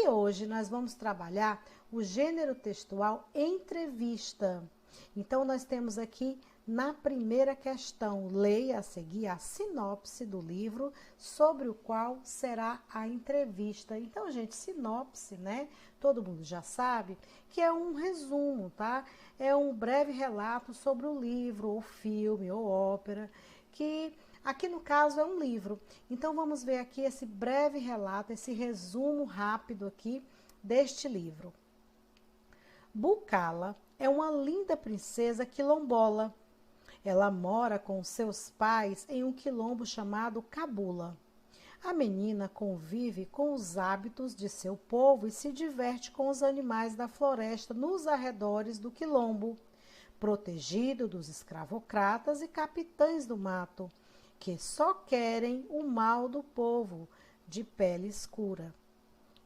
E hoje nós vamos trabalhar o gênero textual entrevista. Então, nós temos aqui na primeira questão, leia a seguir a sinopse do livro sobre o qual será a entrevista. Então, gente, sinopse, né? Todo mundo já sabe que é um resumo, tá? É um breve relato sobre o livro, ou filme, ou ópera, que aqui no caso é um livro. Então, vamos ver aqui esse breve relato, esse resumo rápido aqui deste livro. Bucala é uma linda princesa quilombola. Ela mora com seus pais em um quilombo chamado Cabula. A menina convive com os hábitos de seu povo e se diverte com os animais da floresta nos arredores do quilombo, protegido dos escravocratas e capitães do mato, que só querem o mal do povo de pele escura.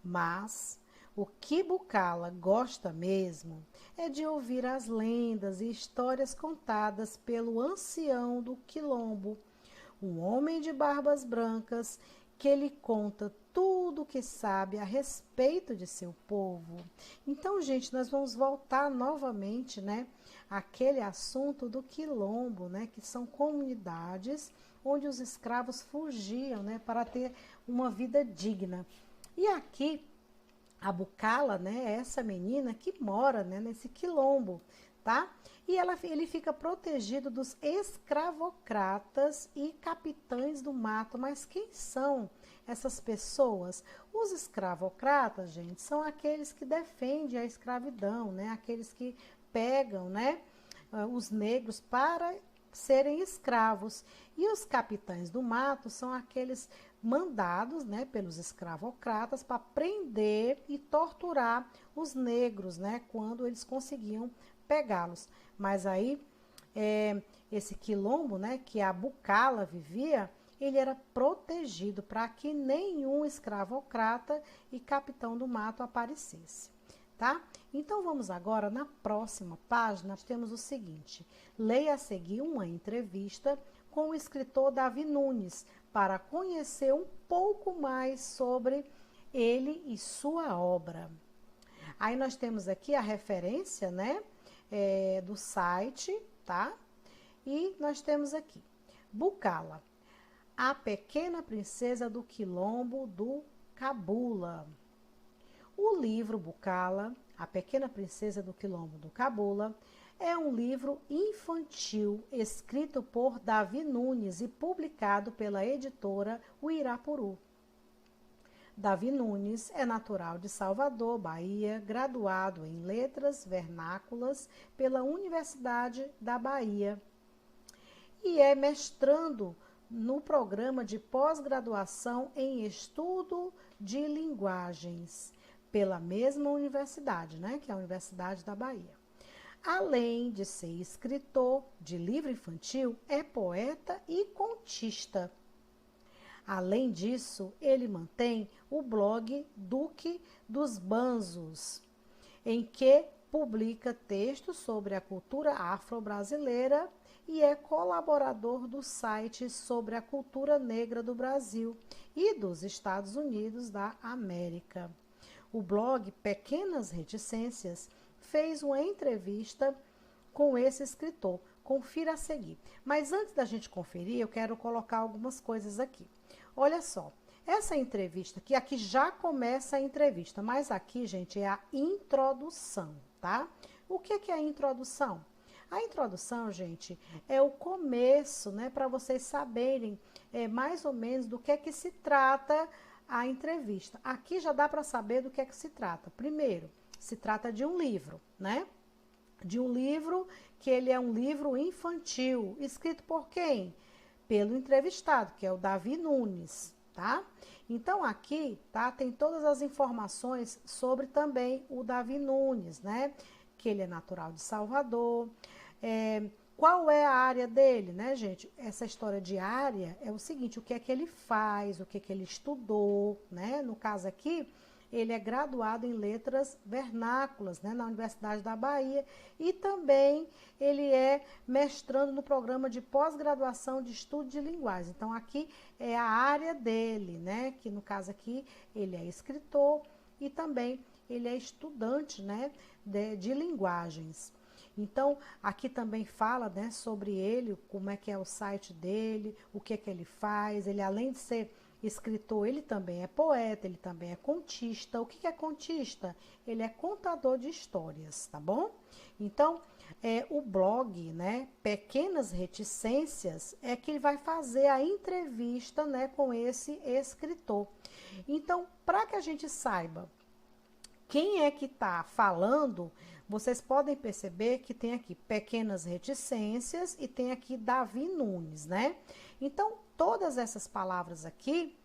Mas o que Bucala gosta mesmo é de ouvir as lendas e histórias contadas pelo ancião do quilombo, um homem de barbas brancas que lhe conta tudo o que sabe a respeito de seu povo. Então, gente, nós vamos voltar novamente, né, àquele assunto do quilombo, né, que são comunidades onde os escravos fugiam, né, para ter uma vida digna. E aqui a Bucala, né, é essa menina que mora, né, nesse quilombo, tá? E ele fica protegido dos escravocratas e capitães do mato. Mas quem são essas pessoas? Os escravocratas, gente, são aqueles que defendem a escravidão, né? Aqueles que pegam, né, os negros para serem escravos. E os capitães do mato são aqueles mandados, né, pelos escravocratas para prender e torturar os negros, né, quando eles conseguiam pegá-los. Mas aí, esse quilombo, né, que a Bucala vivia, ele era protegido para que nenhum escravocrata e capitão do mato aparecesse, tá? Então, vamos agora, na próxima página, nós temos o seguinte: leia a seguir uma entrevista com o escritor Davi Nunes, para conhecer um pouco mais sobre ele e sua obra. Aí nós temos aqui a referência, né, do site, tá? E nós temos aqui, Bucala, a pequena princesa do quilombo do Cabula. O livro Bucala, a pequena princesa do quilombo do Cabula, é um livro infantil escrito por Davi Nunes e publicado pela editora Uirapuru. Davi Nunes é natural de Salvador, Bahia, graduado em Letras Vernáculas pela Universidade da Bahia e é mestrando no programa de pós-graduação em Estudo de Linguagens pela mesma universidade, né, que é a Universidade da Bahia. Além de ser escritor de livro infantil, é poeta e contista. Além disso, ele mantém o blog Duque dos Banzos, em que publica textos sobre a cultura afro-brasileira e é colaborador do site sobre a cultura negra do Brasil e dos Estados Unidos da América. O blog Pequenas Reticências fez uma entrevista com esse escritor. Confira a seguir. Mas antes da gente conferir, eu quero colocar algumas coisas aqui. Olha só, essa entrevista aqui já começa a entrevista, mas aqui, gente, é a introdução, tá? O que é a introdução? A introdução, gente, é o começo, né, para vocês saberem mais ou menos do que se trata a entrevista. Aqui já dá para saber do que se trata. Primeiro, se trata de um livro, né? De um livro que ele é um livro infantil, escrito por quem? Pelo entrevistado, que é o Davi Nunes, tá? Então aqui, tá, tem todas as informações sobre também o Davi Nunes, né? Que ele é natural de Salvador. Qual é a área dele, né, gente? Essa história de área é o seguinte: o que é que ele faz, o que é que ele estudou, né? No caso aqui, ele é graduado em letras vernáculas, né, na Universidade da Bahia, e também ele é mestrando no programa de pós-graduação de estudo de linguagem. Então aqui é a área dele, né, que no caso aqui ele é escritor e também ele é estudante, né, de linguagens. Então, aqui também fala, né, sobre ele, como é que é o site dele, o que é que ele faz. Ele, além de ser escritor, ele também é poeta, ele também é contista. O que é contista? Ele é contador de histórias, tá bom? Então, o blog, né, Pequenas Reticências, é que ele vai fazer a entrevista, né, com esse escritor. Então, para que a gente saiba quem é que está falando, vocês podem perceber que tem aqui Pequenas Reticências e tem aqui Davi Nunes, né? Então, todas essas palavras aqui,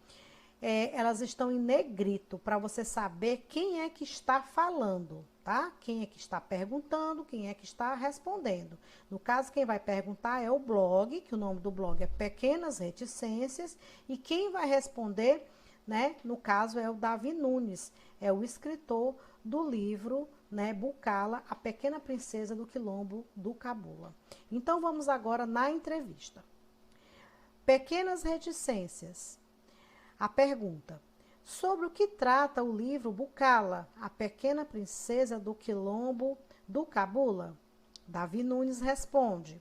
elas estão em negrito para você saber quem é que está falando, tá? Quem é que está perguntando, quem é que está respondendo. No caso, quem vai perguntar é o blog, que o nome do blog é Pequenas Reticências, e quem vai responder, né, no caso é o Davi Nunes, é o escritor do livro, né, Bucala, a Pequena Princesa do Quilombo do Cabula. Então vamos agora na entrevista. Pequenas Reticências. A pergunta: sobre o que trata o livro Bucala, a Pequena Princesa do Quilombo do Cabula? Davi Nunes responde: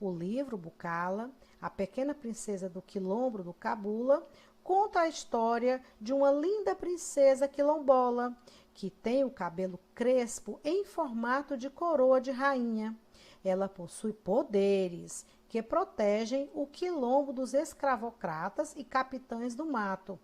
o livro Bucala, a Pequena Princesa do Quilombo do Cabula, conta a história de uma linda princesa quilombola que tem o cabelo crespo em formato de coroa de rainha. Ela possui poderes que protegem o quilombo dos escravocratas e capitães do mato.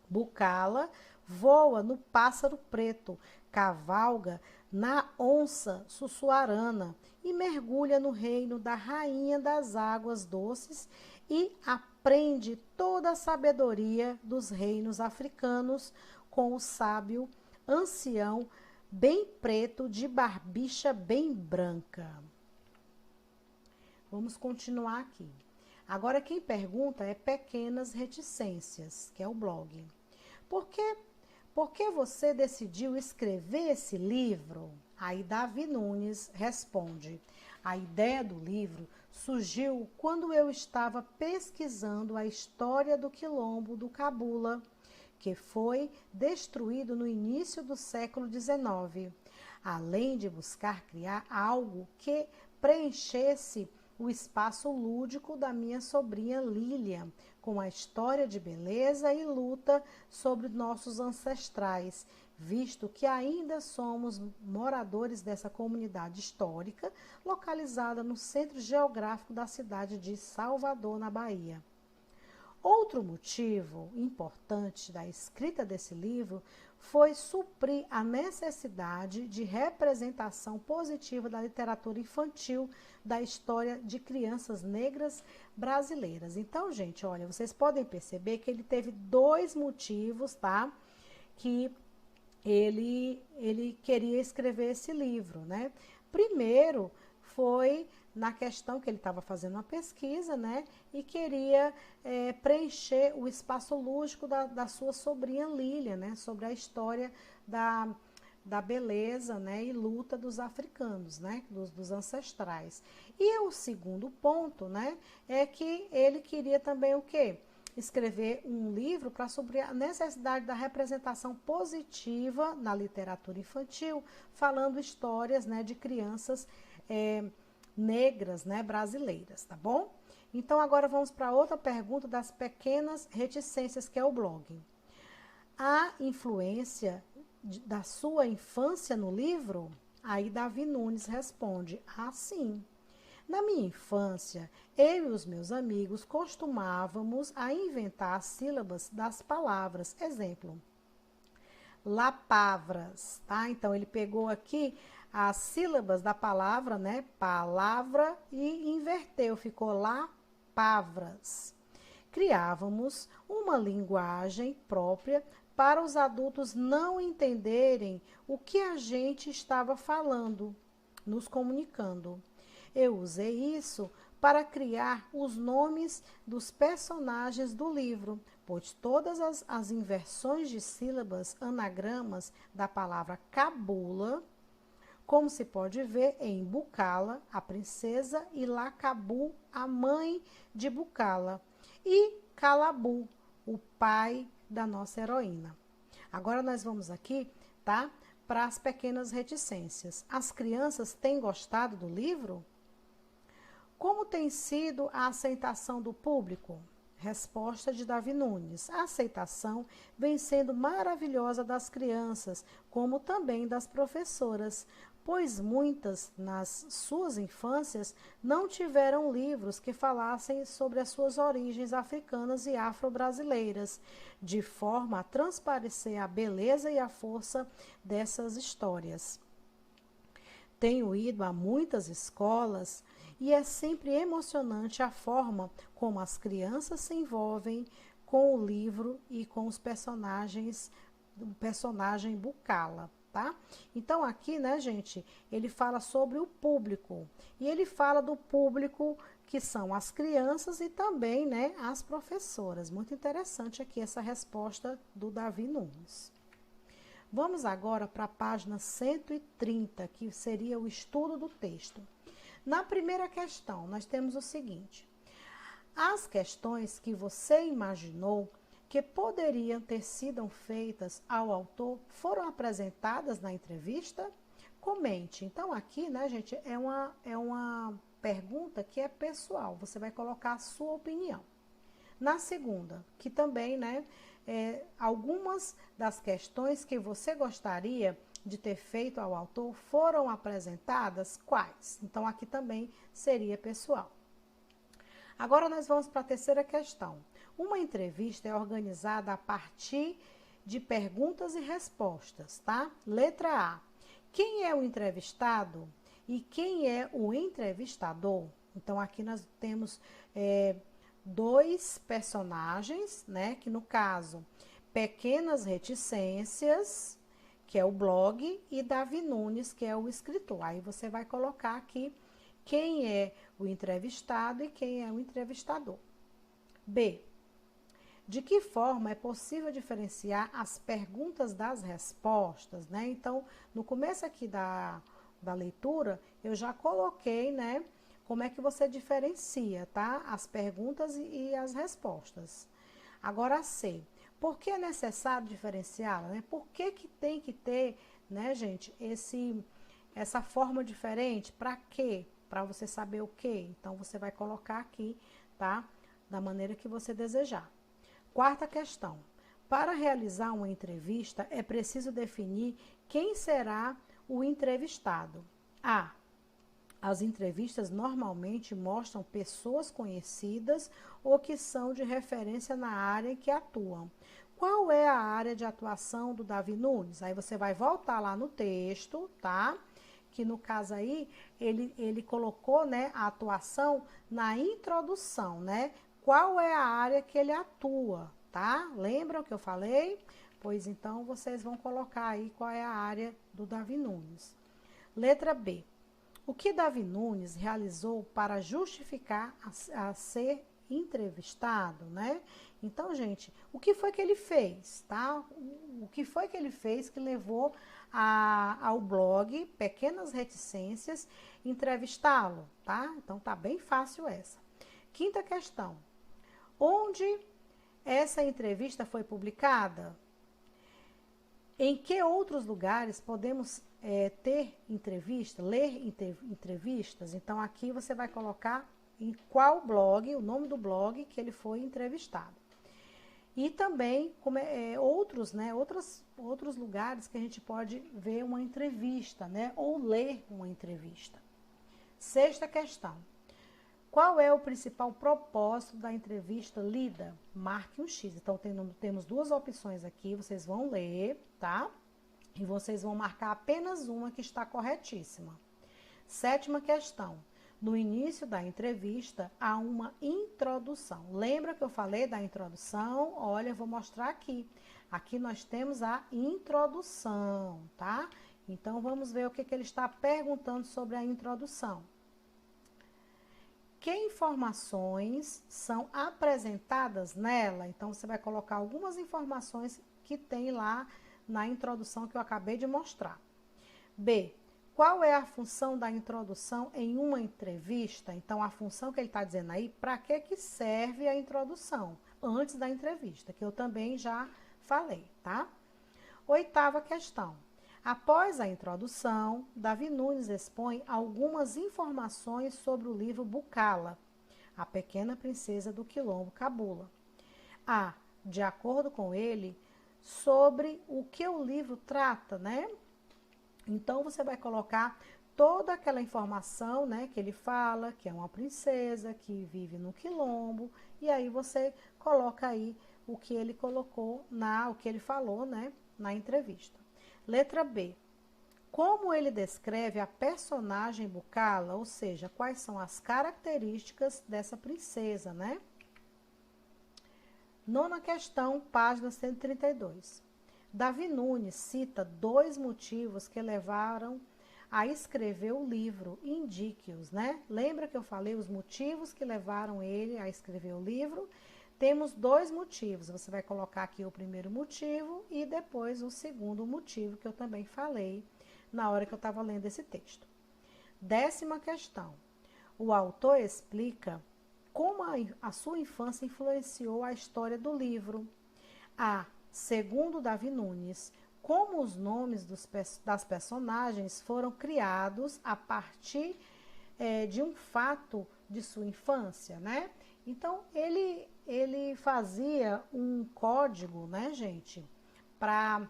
Bucala voa no pássaro preto, cavalga na onça sussuarana e mergulha no reino da rainha das águas doces e aprende toda a sabedoria dos reinos africanos com o sábio ancião bem preto de barbicha bem branca. Vamos continuar aqui. Agora quem pergunta é Pequenas Reticências, que é o blog. Por que você decidiu escrever esse livro? Aí Davi Nunes responde: a ideia do livro surgiu quando eu estava pesquisando a história do Quilombo do Cabula, que foi destruído no início do século XIX, além de buscar criar algo que preenchesse o espaço lúdico da minha sobrinha Lilian, com a história de beleza e luta sobre nossos ancestrais, visto que ainda somos moradores dessa comunidade histórica, localizada no centro geográfico da cidade de Salvador, na Bahia. Outro motivo importante da escrita desse livro foi suprir a necessidade de representação positiva da literatura infantil da história de crianças negras brasileiras. Então, gente, olha, vocês podem perceber que ele teve dois motivos, tá? Que ele queria escrever esse livro, né? Primeiro foi na questão que ele estava fazendo uma pesquisa, né? E queria preencher o espaço lúdico da sua sobrinha Lilian, né? Sobre a história da beleza, né? E luta dos africanos, né? Dos ancestrais. E o segundo ponto, né? É que ele queria também o quê? Escrever um livro para sobre a necessidade da representação positiva na literatura infantil, falando histórias, né? De crianças negras, né, brasileiras, tá bom? Então, agora vamos para outra pergunta das Pequenas Reticências, que é o blog. A influência da sua infância no livro? Aí Davi Nunes responde: ah, sim. Na minha infância, eu e os meus amigos costumávamos a inventar as sílabas das palavras. Exemplo, lapavras, tá? Então, ele pegou aqui as sílabas da palavra, né? Palavra, e inverteu, ficou lapavras. Criávamos uma linguagem própria para os adultos não entenderem o que a gente estava falando, nos comunicando. Eu usei isso para criar os nomes dos personagens do livro, pois todas as inversões de sílabas, anagramas da palavra cabula, como se pode ver em Bucala, a princesa, e Lacabu, a mãe de Bucala, e Calabu, o pai da nossa heroína. Agora nós vamos aqui, tá? Para as pequenas reticências. As crianças têm gostado do livro? Como tem sido a aceitação do público? Resposta de Davi Nunes. A aceitação vem sendo maravilhosa das crianças, como também das professoras, pois muitas, nas suas infâncias, não tiveram livros que falassem sobre as suas origens africanas e afro-brasileiras, de forma a transparecer a beleza e a força dessas histórias. Tenho ido a muitas escolas e é sempre emocionante a forma como as crianças se envolvem com o livro e com os personagens, do personagem Bukala, tá? Então aqui, né, gente, ele fala sobre o público e ele fala do público que são as crianças e também, né, as professoras. Muito interessante aqui essa resposta do Davi Nunes. Vamos agora para a página 130, que seria o estudo do texto. Na primeira questão, nós temos o seguinte: as questões que você imaginou que poderiam ter sido feitas ao autor foram apresentadas na entrevista? Comente. Então, aqui, né, gente, é uma pergunta que é pessoal. Você vai colocar a sua opinião. Na segunda, que também, né, algumas das questões que você gostaria de ter feito ao autor foram apresentadas, quais? Então, aqui também seria pessoal. Agora, nós vamos para a terceira questão. Uma entrevista é organizada a partir de perguntas e respostas, tá? Letra A. Quem é o entrevistado e quem é o entrevistador? Então, aqui nós temos dois personagens, né? Que no caso, Pequenas Reticências, que é o blog, e Davi Nunes, que é o escritor. Aí você vai colocar aqui quem é o entrevistado e quem é o entrevistador. B. De que forma é possível diferenciar as perguntas das respostas, né? Então, no começo aqui da leitura, eu já coloquei, né, como é que você diferencia, tá? As perguntas e as respostas. Agora, C. Por que é necessário diferenciá-la, né? Por que tem que ter, né, gente, essa forma diferente? Para quê? Para você saber o quê? Então, você vai colocar aqui, tá? Da maneira que você desejar. Quarta questão. Para realizar uma entrevista, é preciso definir quem será o entrevistado. A. As entrevistas normalmente mostram pessoas conhecidas ou que são de referência na área em que atuam. Qual é a área de atuação do Davi Nunes? Aí você vai voltar lá no texto, tá? Que no caso aí, ele colocou, né, a atuação na introdução, né? Qual é a área que ele atua, tá? Lembram que eu falei? Pois então, vocês vão colocar aí qual é a área do Davi Nunes. Letra B. O que Davi Nunes realizou para justificar a ser entrevistado, né? Então, gente, o que foi que ele fez, tá? O que foi que ele fez que levou ao blog Pequenas Reticências entrevistá-lo, tá? Então, tá bem fácil essa. Quinta questão. Onde essa entrevista foi publicada? Em que outros lugares podemos ter entrevista, ler entrevistas? Então, aqui você vai colocar em qual blog, o nome do blog que ele foi entrevistado. E também outros lugares que a gente pode ver uma entrevista, né? Ou ler uma entrevista. Sexta questão. Qual é o principal propósito da entrevista lida? Marque um X. Então, temos duas opções aqui, vocês vão ler, tá? E vocês vão marcar apenas uma que está corretíssima. Sétima questão. No início da entrevista, há uma introdução. Lembra que eu falei da introdução? Olha, eu vou mostrar aqui. Aqui nós temos a introdução, tá? Então, vamos ver o que ele está perguntando sobre a introdução. Que informações são apresentadas nela? Então, você vai colocar algumas informações que tem lá na introdução que eu acabei de mostrar. B. Qual é a função da introdução em uma entrevista? Então, a função que ele está dizendo aí, para que serve a introdução? Antes da entrevista, que eu também já falei, tá? 8ª questão. Após a introdução, Davi Nunes expõe algumas informações sobre o livro Bucala, A Pequena Princesa do Quilombo Cabula. De acordo com ele, sobre o que o livro trata, né? Então, você vai colocar toda aquela informação, né, que ele fala, que é uma princesa, que vive no quilombo, e aí você coloca aí o que ele colocou, o que ele falou, né, na entrevista. Letra B. Como ele descreve a personagem Bucala, ou seja, quais são as características dessa princesa, né? 9ª questão, página 132. Davi Nunes cita 2 motivos que levaram a escrever o livro, indique-os, né? Lembra que eu falei os motivos que levaram ele a escrever o livro? Temos 2 motivos, você vai colocar aqui o primeiro motivo e depois o segundo motivo que eu também falei na hora que eu estava lendo esse texto. 10ª questão, o autor explica como a sua infância influenciou a história do livro. Segundo Davi Nunes, como os nomes das personagens foram criados a partir de um fato de sua infância, né? Então, ele fazia um código, né, gente, para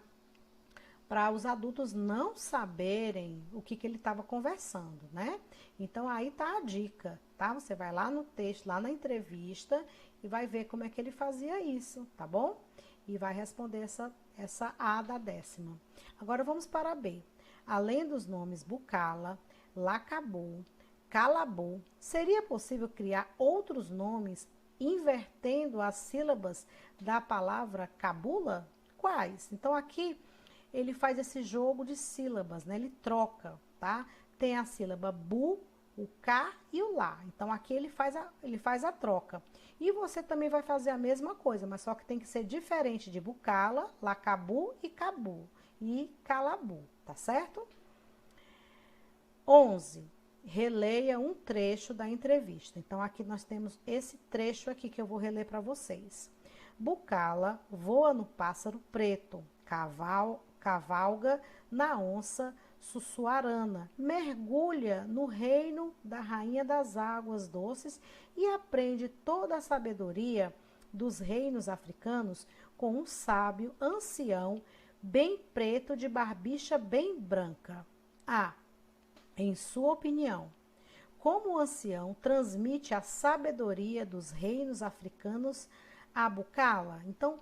os adultos não saberem o que ele estava conversando, né? Então, aí tá a dica, tá? Você vai lá no texto, lá na entrevista e vai ver como é que ele fazia isso, tá bom? E vai responder essa A da 10ª. Agora, vamos para a B. Além dos nomes Bucala, Lacabu, Calabu, seria possível criar outros nomes invertendo as sílabas da palavra cabula? Quais? Então, aqui ele faz esse jogo de sílabas, né? Ele troca, tá? Tem a sílaba bu, o cá e o lá. Então, aqui ele faz a troca. E você também vai fazer a mesma coisa, mas só que tem que ser diferente de Bucala, Lacabu e Cabu. E Calabu, tá certo? 11. Releia um trecho da entrevista. Então, aqui nós temos esse trecho aqui que eu vou reler para vocês. Bucala voa no pássaro preto, cavalga na onça sussuarana, mergulha no reino da rainha das águas doces e aprende toda a sabedoria dos reinos africanos com um sábio ancião bem preto de barbicha bem branca. Em sua opinião, como o ancião transmite a sabedoria dos reinos africanos a Bucala? Então,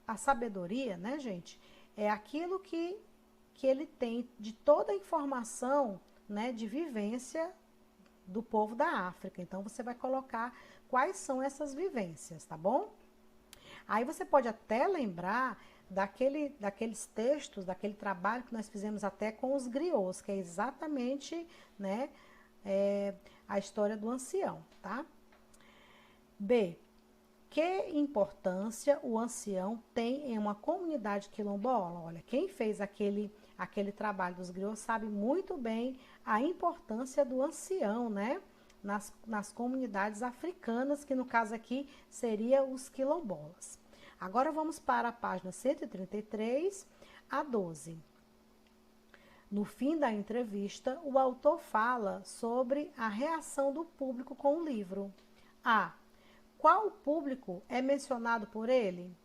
a sabedoria, né, gente, é aquilo que ele tem de toda a informação, né, de vivência do povo da África. Então, você vai colocar quais são essas vivências, tá bom? Aí você pode até lembrar daqueles textos, daquele trabalho que nós fizemos até com os griots, que é exatamente, né, a história do ancião, tá? B. Que importância o ancião tem em uma comunidade quilombola? Olha, quem fez aquele trabalho dos griots sabe muito bem a importância do ancião, né? Nas comunidades africanas, que no caso aqui seria os quilombolas. Agora vamos para a página 133 a 12. No fim da entrevista, o autor fala sobre a reação do público com o livro. Qual público é mencionado por ele?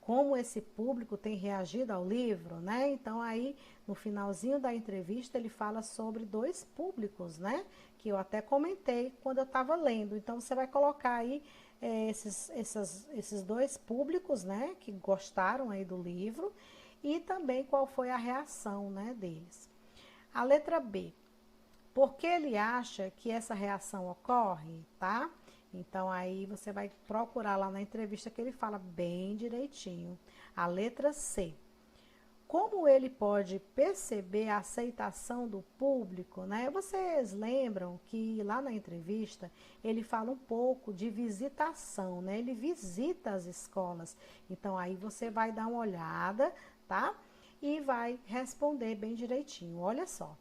Como esse público tem reagido ao livro, né? Então, aí, no finalzinho da entrevista, ele fala sobre 2 públicos, né? Que eu até comentei quando eu estava lendo. Então, você vai colocar aí esses 2 públicos, né? Que gostaram aí do livro e também qual foi a reação, né, deles. A letra B. Por que ele acha que essa reação ocorre, tá? Então, aí você vai procurar lá na entrevista que ele fala bem direitinho. A letra C. Como ele pode perceber a aceitação do público, né? Vocês lembram que lá na entrevista ele fala um pouco de visitação, né? Ele visita as escolas. Então, aí você vai dar uma olhada, tá? E vai responder bem direitinho. Olha só.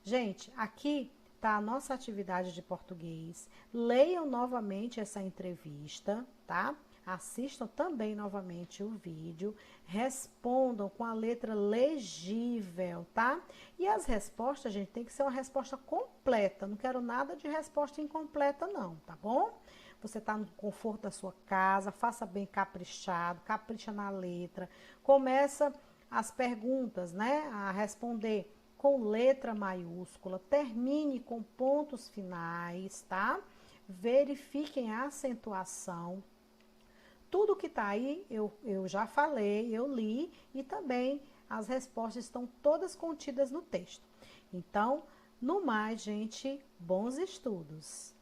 Gente, aqui tá a nossa atividade de português. Leiam novamente essa entrevista, tá? Assistam também novamente o vídeo, respondam com a letra legível, tá? E as respostas, gente, tem que ser uma resposta completa, não quero nada de resposta incompleta não, tá bom? Você tá no conforto da sua casa, faça bem caprichado, capricha na letra, começa as perguntas, né, a responder com letra maiúscula, termine com pontos finais, tá? Verifiquem a acentuação. Tudo que tá aí, eu já falei, eu li e também as respostas estão todas contidas no texto. Então, no mais, gente, bons estudos!